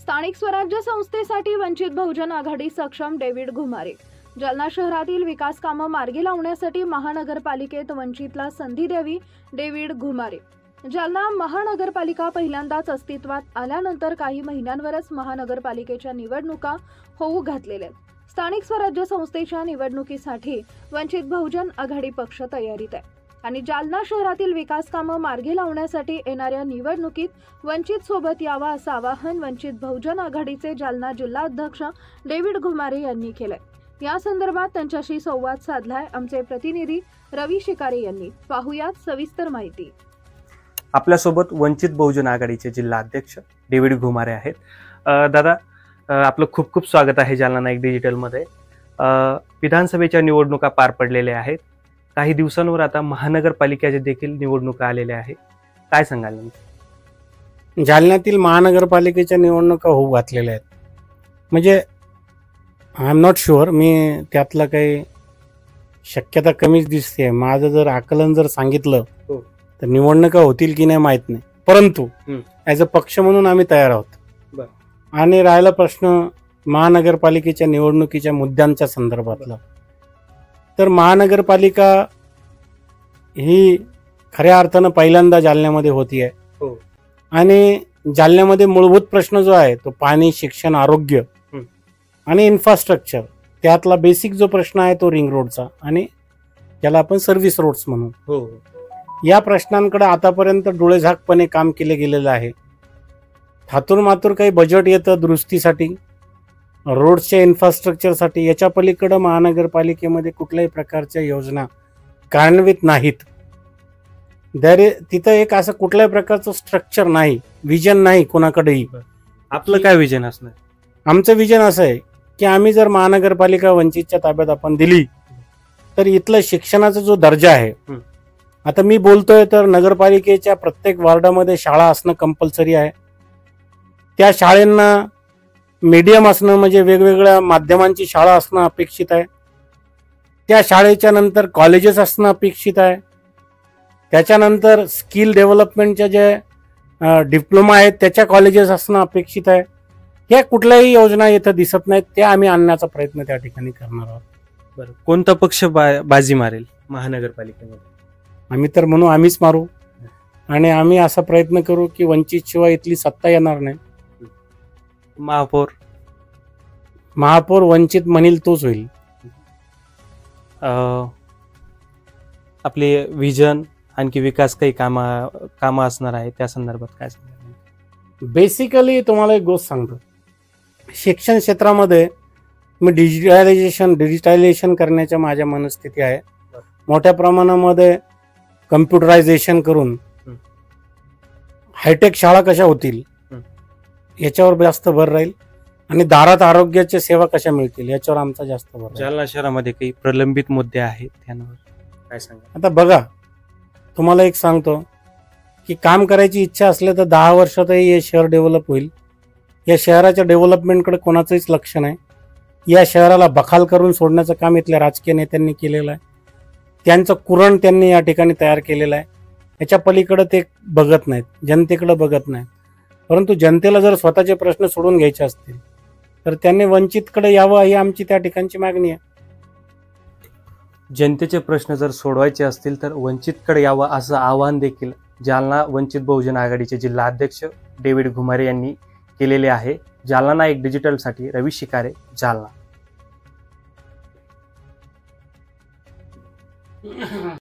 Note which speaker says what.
Speaker 1: स्थानिक स्वराज्य संस्थेसाठी वंचित बहुजन आघाडी सक्षम डेव्हिड घुमारे। जालना शहरातील विकास कामं मार्गी लावण्यासाठी महानगरपालिकेत वंचितला संधी द्यावी, डेव्हिड घुमारे। जालना महानगरपालिका पहिल्यांदाच अस्तित्वात आल्यानंतर काही महिन्यांवरच महानगरपालिकेच्या निवडणुका होऊ घातलेल्या आहेत। स्थानिक स्वराज्य संस्थेच्या निवडणुकीसाठी वंचित बहुजन आघाडी पक्ष तयारीत आहे आणि जालना शहरातील विकास कामं मार्गी लावण्यासाठी येणाऱ्या निवडणुकीत वंचित सोबत यावा असं आवाहन वंचित बहुजन आघाडीचे जालना जिल्हाध्यक्ष डेव्हिड घुमारे यांनी केलंय। या संदर्भात त्यांच्याशी संवाद साधलाय आमचे प्रतिनिधी रवी शिकारे यांनी। पाहुयात सविस्तर माहिती।
Speaker 2: आपल्यासोबत वंचित बहुजन आघाडीचे जिल्हाध्यक्ष डेव्हिड घुमारे आहेत। दादा, आपलं खूप खूप स्वागत आहे जालना नाईक डिजिटल मध्ये। विधानसभेच्या निवडणुका पार पडलेल्या आहेत। काही दिवसांवर आता महानगरपालिकेच्या देखील निवडणुका आलेल्या आहेत। काय सांगाल?
Speaker 3: जालन्यातील महानगरपालिकेच्या निवडणुका होऊ घातलेल्या आहेत, म्हणजे आय एम नॉट शुअर, मी त्यातलं काही शक्यता कमीच दिसते। माझं जर आकलन जर सांगितलं तर निवडणुका होतील की नाही माहित नाही, परंतु ॲज अ पक्ष म्हणून आम्ही तयार आहोत। आणि राहिला प्रश्न महानगरपालिकेच्या निवडणुकीच्या मुद्द्यांच्या संदर्भातला, तर महानगरपालिका ही खऱ्या अर्थानं पहिल्यांदा जालन्यामध्ये होती आहे आणि जालन्यामध्ये मूलभूत प्रश्न जो आहे तो पाणी, शिक्षण, आरोग्य आणि इन्फ्रास्ट्रक्चर, त्यातला बेसिक जो प्रश्न आहे तो रिंग रोडचा आणि ज्याला आपण सर्व्हिस रोड्स म्हणू, या प्रश्नांकडे आतापर्यंत डोळेझाकपणे काम केले गेलेलं आहे। थातूर मातूर काही बजेट येतं दुरुस्तीसाठी, रोडच्या इन्फ्रास्ट्रक्चरसाठी, याच्या पलीकडे महानगरपालिकेमध्ये कुठल्याही प्रकारच्या योजना कार्यान्वित नाहीत। तिथं एक असं कुठल्याही प्रकारचं स्ट्रक्चर नाही, विजन नाही कोणाकडेही।
Speaker 2: आपलं काय विजन असणार?
Speaker 3: आमचं विजन असं आहे की आम्ही जर महानगरपालिका वंचितच्या ताब्यात आपण दिली तर इथलं शिक्षणाचा जो दर्जा आहे, आता मी बोलतोय तर नगरपालिकेच्या प्रत्येक वॉर्डामध्ये शाळा असणं कंपल्सरी आहे। त्या शाळेंना मीडियम असणं म्हणजे वेगवेगळ्या माध्यमांची शाळा असणं अपेक्षित आहे। त्या शाळेच्या नंतर कॉलेजेस असणं अपेक्षित आहे। त्याच्यानंतर स्किल डेव्हलपमेंटच्या जे डिप्लोमा आहेत त्याच्या कॉलेजेस असणं अपेक्षित आहे। ह्या कुठल्याही योजना इथं दिसत नाहीत, त्या आम्ही आणण्याचा प्रयत्न त्या ठिकाणी करणार आहोत।
Speaker 2: बरं, कोणता पक्ष बाजी मारेल महानगरपालिकेमध्ये? आम्ही
Speaker 3: तर म्हणू आम्हीच मारू आणि आम्ही असा प्रयत्न करू की वंचित शिवाय इथली सत्ता येणार नाही। महापौर वंचित म्हणेल तोच होईल।
Speaker 2: आपले विजन आणखी विकास काही काम असणार आहे, त्या संदर्भात काय सांगाल?
Speaker 3: बेसिकली तुम्हाला एक गोष्ट सांगतो, शिक्षण क्षेत्रामध्ये मी डिजिटलायझेशन करण्याच्या माझ्या मनस्थिती आहे। मोठ्या प्रमाणामध्ये कम्प्युटरायझेशन करून हायटेक शाळा कशा होतील याच्यावर जास्त भर राहील आणि दारात आरोग्याच्या सेवा कशा मिळतील याच्यावर आमचा जास्त भर।
Speaker 2: जालना शहरामध्ये काही प्रलंबित मुद्दे आहेत, त्यांवर काय सांगा?
Speaker 3: आता बघा, तुम्हाला एक सांगतो की काम करायची इच्छा असले तर 10 वर्षातही हे शहर डेव्हलप होईल। या शहराच्या डेव्हलपमेंटकडे कोणाचंच लक्ष नाही। या शहराला बखाल करून सोडण्याचं काम इथल्या राजकीय नेत्यांनी केलेलं आहे। त्यांचं कुरण त्यांनी या ठिकाणी तयार केलेलं आहे। याच्या पलीकडे ते बघत नाहीत, जनतेकडे बघत नाहीत। परंतु जनतेला जर स्वतःचे प्रश्न सोडून घ्यायचे असतील तर त्यांनी वंचितकडे यावं ही आमची त्या ठिकाणची मागणी आहे।
Speaker 2: जनतेचे प्रश्न जर सोडवायचे असतील तर वंचितकडे यावं असं आवाहन देखील जालना वंचित बहुजन आघाडीचे जिल्हाध्यक्ष डेव्हिड घुमारे यांनी केलेले आहे। जालना नाईक डिजिटलसाठी रवी शिकारे, जालना।